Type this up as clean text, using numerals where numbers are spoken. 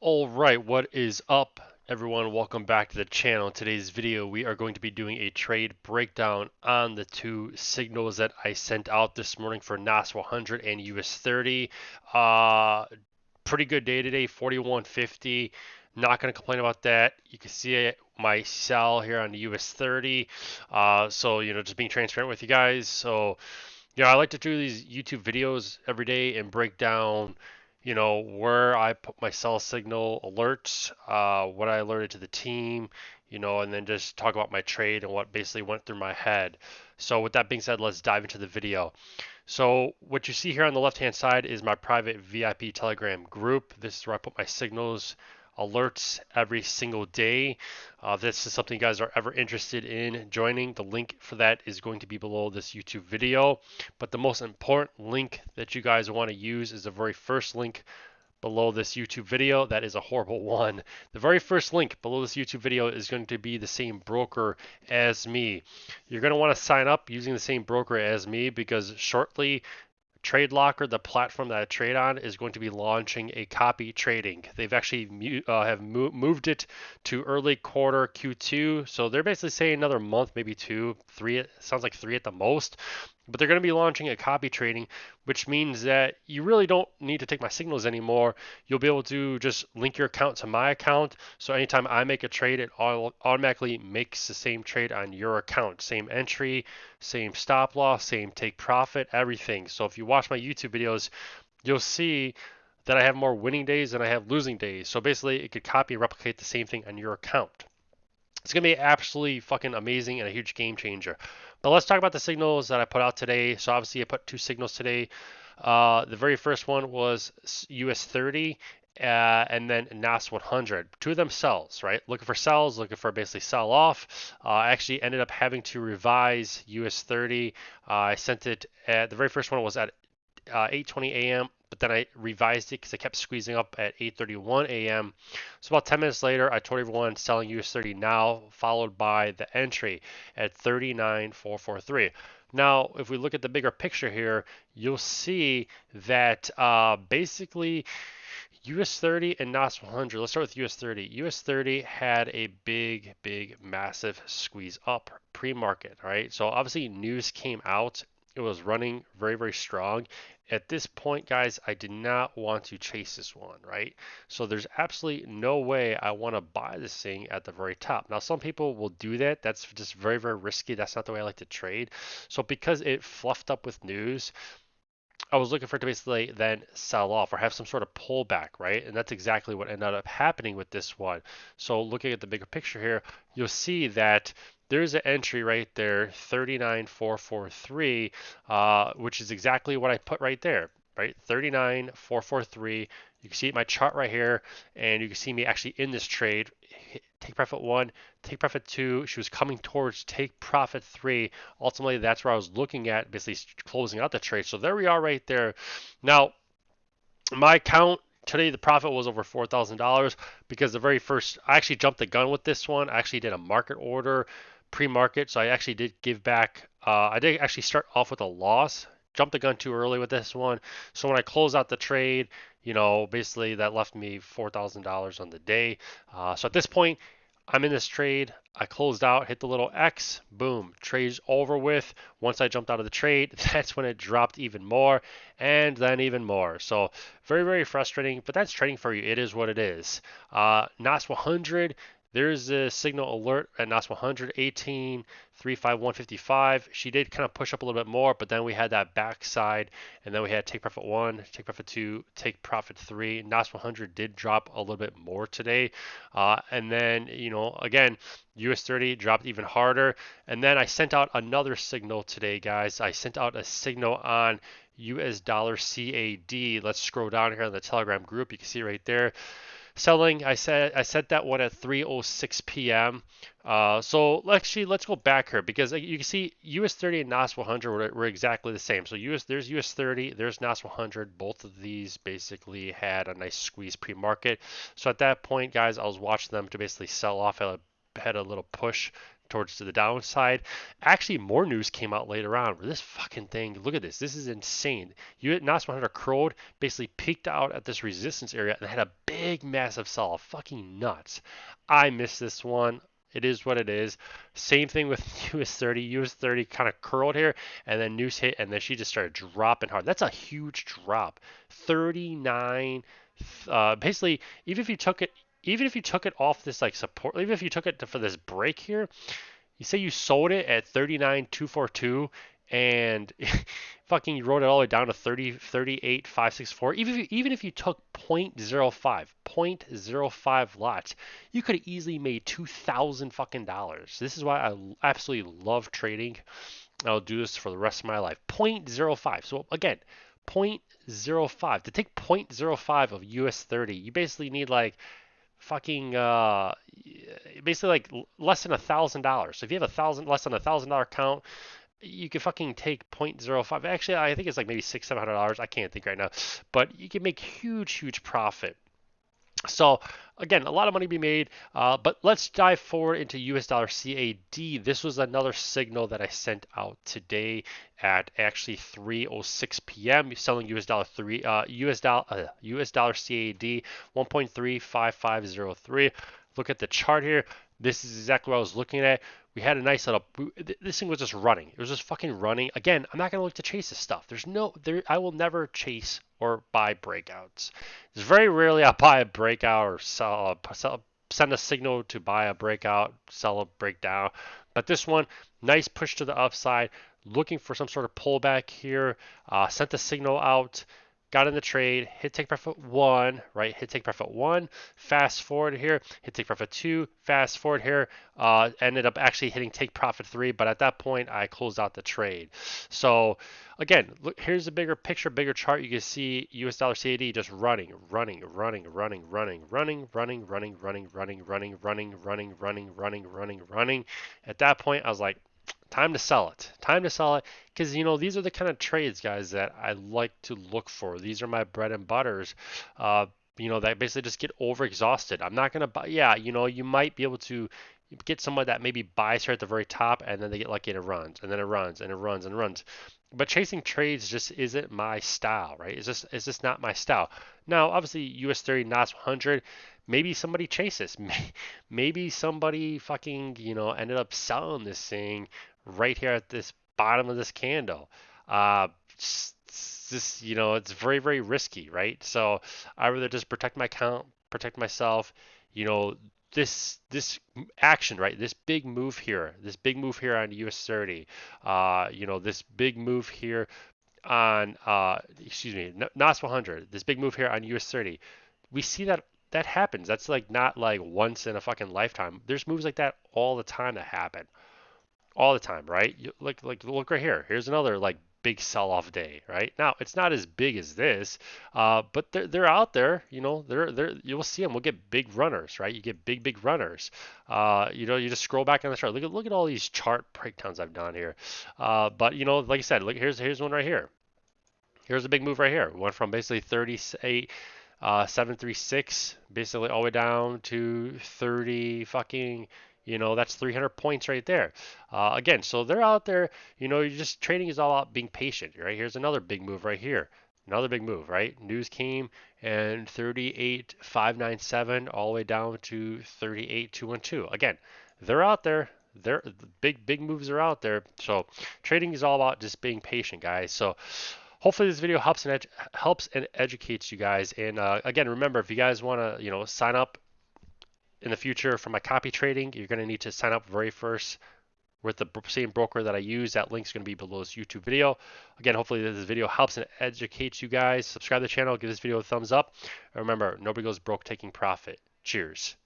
All right, what is up, everyone? Welcome back to the channel. In today's video, we are going to be doing a trade breakdown on the two signals that I sent out this morning for NAS 100 and US 30. Pretty good day today, 41.50. Not going to complain about that. You can see it, my sell here on the US 30. Just being transparent with you guys. I like to do these YouTube videos every day and break down, where I put my cell signal alerts, what I alerted to the team, and then just talk about my trade and what basically went through my head. So with that being said, let's dive into the video. So what you see here on the left-hand side is my private VIP Telegram group. This is where I put my signals alerts every single day. This is something you guys are ever interested in joining. The link for that is going to be below this YouTube video. But the most important link that you guys want to use is the very first link below this YouTube video. That is a horrible one. The very first link below this YouTube video is going to be the same broker as me. You're going to want to sign up using the same broker as me because shortly Trade Locker, the platform that I trade on, is going to be launching a copy trading. They've actually moved it to early quarter Q2, so they're basically saying another month, maybe two, three. It sounds like three at the most. But they're going to be launching a copy trading, which means that you really don't need to take my signals anymore. You'll be able to just link your account to my account. So anytime I make a trade, it automatically makes the same trade on your account. Same entry, same stop loss, same take profit, everything. So if you watch my YouTube videos, you'll see that I have more winning days than I have losing days. So basically, it could copy and replicate the same thing on your account. It's going to be absolutely fucking amazing and a huge game changer. But let's talk about the signals that I put out today. So obviously I put two signals today. The very first one was US 30 and then NAS 100. Two of them sells, right? Looking for sells, looking for basically sell off. I actually ended up having to revise US 30. I sent it at the very first one was at 8:20 a.m. But then I revised it because I kept squeezing up at 8:31 a.m. So about 10 minutes later, I told everyone selling US 30 now, followed by the entry at 39,443. Now, if we look at the bigger picture here, you'll see that basically US 30 and NAS 100. Let's start with US 30. US 30 had a big, massive squeeze up pre-market, right? So obviously news came out. It was running very strong. At this point, guys, I did not want to chase this one, right? So there's absolutely no way I want to buy this thing at the very top. Now, some people will do that. That's just very risky. That's not the way I like to trade. So because it fluffed up with news, I was looking for it to basically then sell off or have some sort of pullback, right? And that's exactly what ended up happening with this one. So looking at the bigger picture here, you'll see that there's an entry right there, 39,443, which is exactly what I put right there, right? 39,443. You can see my chart right here, and you can see me actually in this trade. Take profit one, take profit two. She was coming towards take profit three. Ultimately, that's where I was looking at, basically closing out the trade. So there we are right there. Now, my count today, the profit was over $4,000 because the very first, I actually jumped the gun with this one. I actually did a market order pre-market, so I actually did give back. I did actually start off with a loss. Jumped the gun too early with this one. So when I close out the trade, basically that left me $4,000 on the day. So at this point, I'm in this trade. I closed out, hit the little X, boom, trade's over with. Once I jumped out of the trade, that's when it dropped even more and then even more. So very frustrating, but that's trading for you. It is what it is. NAS 100, there's a signal alert at NAS 100, 18,351.55. She did kind of push up a little bit more, but then we had that backside, and then we had take profit one, take profit two, take profit three. NAS 100 did drop a little bit more today. And then, again, US 30 dropped even harder. And then I sent out another signal today, guys. I sent out a signal on US dollar CAD. Let's scroll down here in the Telegram group. You can see right there. Selling, I set that one at 3:06 p.m. So let's go back here because you can see US 30 and NAS 100 were exactly the same. So there's US 30, there's NAS 100. Both of these basically had a nice squeeze pre-market. So at that point, guys, I was watching them to basically sell off. I had a little push towards to the downside. Actually, more news came out later on where this fucking thing, look at this. This is insane. NAS 100 curled, basically peaked out at this resistance area and had a big, massive sell. Fucking nuts. I missed this one. It is what it is. Same thing with US30. US30 kind of curled here, and then news hit, and then she just started dropping hard. That's a huge drop. 39. Basically, even if you took it off this like support, even if you took it for this break here, you say you sold it at 39,242 and fucking you wrote it all the way down to 38,564. Even if you took 0.05 lots, you could have easily made 2,000 fucking dollars. This is why I absolutely love trading. I'll do this for the rest of my life. 0.05. So again, 0.05. To take 0.05 of US30, you basically need like fucking basically like less than $1,000. So if you have less than $1,000 account, you can fucking take 0.05. Actually, I think it's like maybe $600-700. I can't think right now, but you can make huge profit. So again, a lot of money to be made, but let's dive forward into US dollar CAD. This was another signal that I sent out today at actually 3:06 p.m. selling US dollar US dollar CAD 1.35503. Look at the chart here. This is exactly what I was looking at. We had a nice little. This thing was just running. It was just fucking running. Again, I'm not gonna look to chase this stuff. I will never chase or buy breakouts. It's very rarely I'll buy a breakout or send a signal to buy a breakout, sell a breakdown. But this one, nice push to the upside, looking for some sort of pullback here. Sent the signal out. Got in the trade, hit take profit 1, right? Hit take profit 1, fast forward here, hit take profit 2, fast forward here, ended up actually hitting take profit 3, but at that point I closed out the trade. So again, look, here's a bigger picture, bigger chart. You can see US dollar CAD just running. At that point, I was like, time to sell it. Time to sell it because these are the kind of trades, guys, that I like to look for. These are my bread and butters. That basically just get overexhausted. I'm not gonna buy. Yeah, you might be able to get someone that maybe buys here at the very top, and then they get lucky and it runs, and then it runs, and it runs, and it runs. But chasing trades just isn't my style, right? It's just not my style. Now, obviously, US30, NAS 100, maybe somebody chases. Maybe somebody fucking, ended up selling this thing right here at this bottom of this candle. It's very risky, right? So I rather just protect my account, protect myself. You know, this action, right? This big move here on US30. This big move here on NAS 100. This big move here on US30. We see that happens. That's like not like once in a fucking lifetime. There's moves like that all the time that happen. All the time, right? Look right here. Here's another like big sell-off day, right? Now it's not as big as this, but they're out there. They're you'll see them. We'll get big runners, right? You get big runners. You just scroll back on the chart. Look at all these chart breakdowns I've done here. But like I said, look here's one right here. Here's a big move right here. Went from basically 38. 736 basically all the way down to 30 fucking that's 300 points right there. Again, so they're out there. You're just trading is all about being patient, right? Here's another big move right here. Another big move, right? News came and 38,597 all the way down to 38,212. Again, they're out there. They're big moves are out there. So trading is all about just being patient, guys. So hopefully this video helps and educates you guys. And again, remember, if you guys want to sign up in the future for my copy trading, you're going to need to sign up very first with the same broker that I use. That link's going to be below this YouTube video. Again, hopefully this video helps and educates you guys. Subscribe to the channel, give this video a thumbs up. And remember, nobody goes broke taking profit. Cheers.